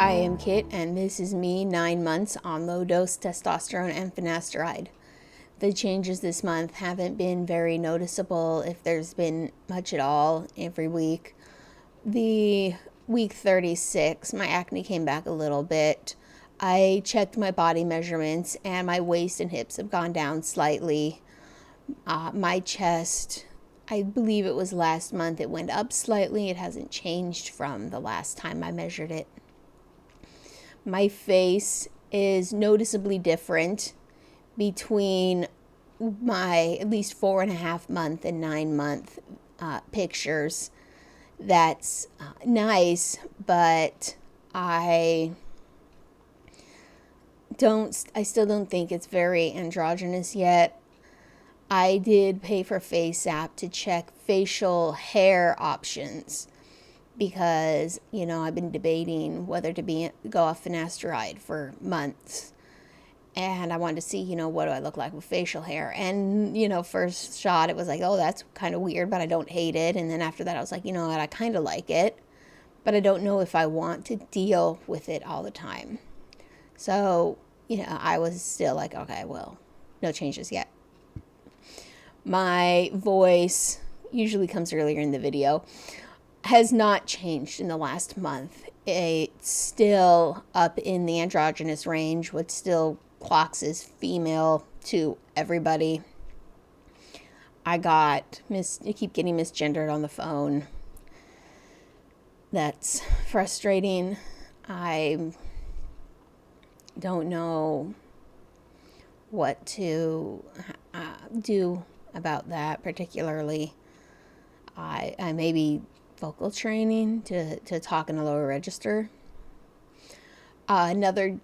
I am Kit, and this is me 9 months on low-dose testosterone and finasteride. The changes this month haven't been very noticeable, if there's been much at all, every week. The week 36, my acne came back a little bit. I checked my body measurements, and my waist and hips have gone down slightly. My chest, I believe it was last month, it went up slightly. It hasn't changed from the last time I measured it. My face is noticeably different between my at least 4.5 month and 9 month pictures. That's nice, but I still don't think it's very androgynous yet. I did pay for FaceApp to check facial hair options because, I've been debating whether to go off finasteride for months. And I wanted to see, what do I look like with facial hair? And, first shot, it was like, oh, that's kind of weird, but I don't hate it. And then after that, I was like, you know what, I kind of like it, but I don't know if I want to deal with it all the time. So, I was still like, okay, well, no changes yet. My voice usually comes earlier in the video. Has not changed in the last month. It's still up in the androgynous range, what still clocks as female to everybody. I keep getting misgendered on the phone. That's frustrating. I don't know what to do about that particularly. I maybe vocal training to talk in a lower register. Another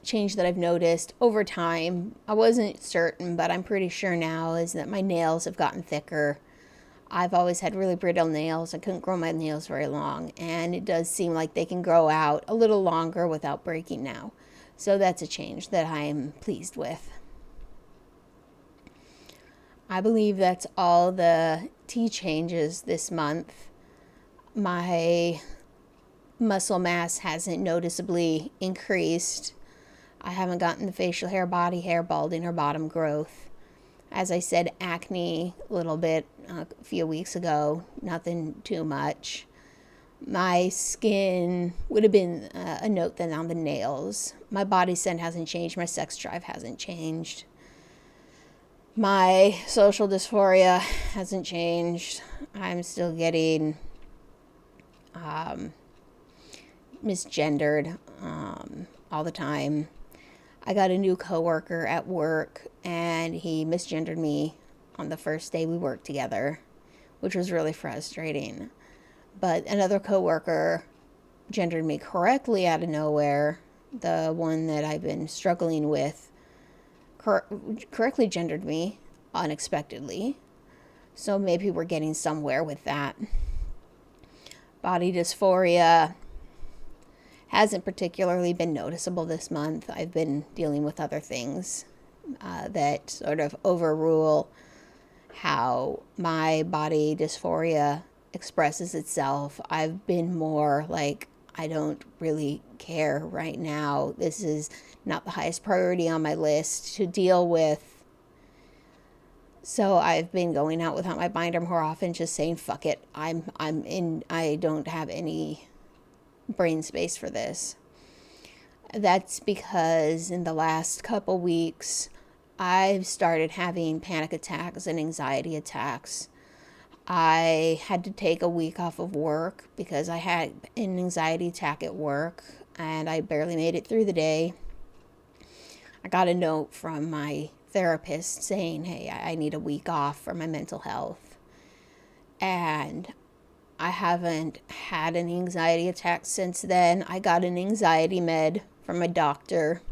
change that I've noticed over time, I wasn't certain, but I'm pretty sure now, is that my nails have gotten thicker. I've always had really brittle nails. I couldn't grow my nails very long, and it does seem like they can grow out a little longer without breaking now. So that's a change that I am pleased with. I believe that's all the T changes this month. My muscle mass hasn't noticeably increased. I haven't gotten the facial hair, body hair, balding, or bottom growth. As I said, acne a little bit a few weeks ago, nothing too much. My skin would have been a note then on the nails. My body scent hasn't changed. My sex drive hasn't changed. My social dysphoria hasn't changed. I'm still getting misgendered all the time. I got a new coworker at work, and he misgendered me on the first day we worked together, which was really frustrating. But another coworker gendered me correctly out of nowhere. The one that I've been struggling with correctly gendered me unexpectedly. So maybe we're getting somewhere with that. Body dysphoria hasn't particularly been noticeable this month. I've been dealing with other things that sort of overrule how my body dysphoria expresses itself. I've been more like, I don't really care right now. This is not the highest priority on my list to deal with. So I've been going out without my binder more often, just saying, fuck it. I don't have any brain space for this. That's because in the last couple weeks, I've started having panic attacks and anxiety attacks. I had to take a week off of work because I had an anxiety attack at work, and I barely made it through the day. I got a note from my therapist saying, hey, I need a week off for my mental health. And I haven't had an anxiety attack since then. I got an anxiety med from my doctor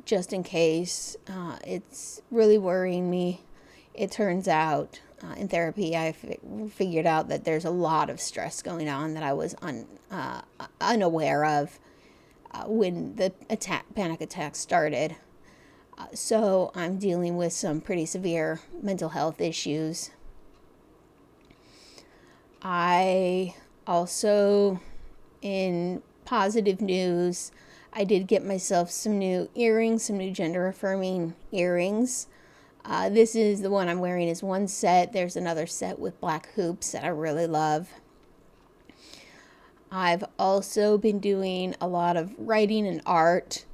just in case. It's really worrying me. It turns out in therapy, I figured out that there's a lot of stress going on that I was unaware of when the panic attack started. So I'm dealing with some pretty severe mental health issues. I also in positive news, I did get myself some new earrings, some new gender affirming earrings. This is the one I'm wearing is one set. There's another set with black hoops that I really love. I've also been doing a lot of writing and art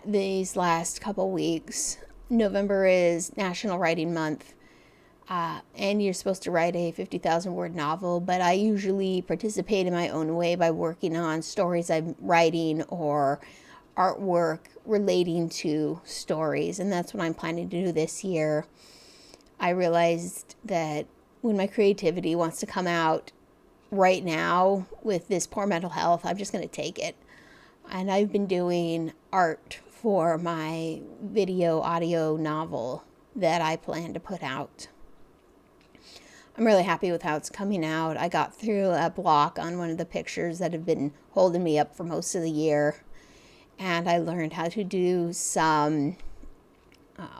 these last couple weeks. November is National Writing Month, and you're supposed to write a 50,000 word novel, but I usually participate in my own way by working on stories I'm writing or artwork relating to stories, and that's what I'm planning to do this year. I realized that when my creativity wants to come out right now with this poor mental health, I'm just going to take it. And I've been doing art for my video audio novel that I plan to put out. I'm really happy with how it's coming out. I got through a block on one of the pictures that have been holding me up for most of the year. And I learned how to do some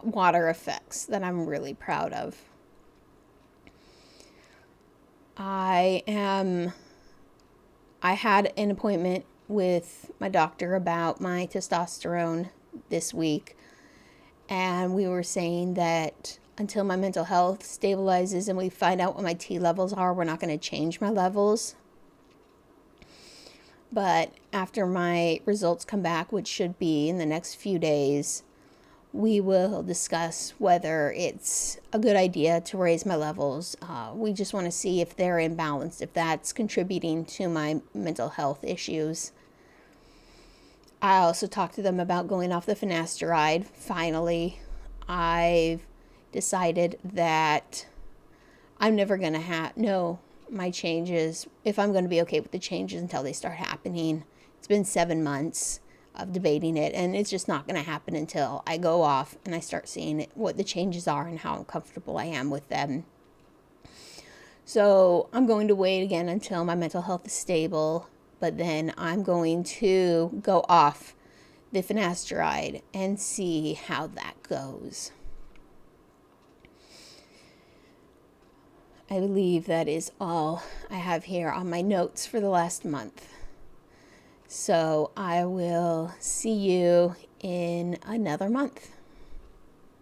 water effects that I'm really proud of. I had an appointment with my doctor about my testosterone this week. And we were saying that until my mental health stabilizes and we find out what my T levels are, we're not going to change my levels. But after my results come back, which should be in the next few days, we will discuss whether it's a good idea to raise my levels. We just want to see if they're imbalanced, if that's contributing to my mental health issues. I also talked to them about going off the Finasteride. Finally, I've decided that I'm never going to know my changes, if I'm going to be okay with the changes until they start happening. It's been 7 months of debating it, and it's just not going to happen until I go off and I start seeing what the changes are and how comfortable I am with them. So I'm going to wait again until my mental health is stable, but then I'm going to go off the Finasteride and see how that goes. I believe that is all I have here on my notes for the last month. So I will see you in another month.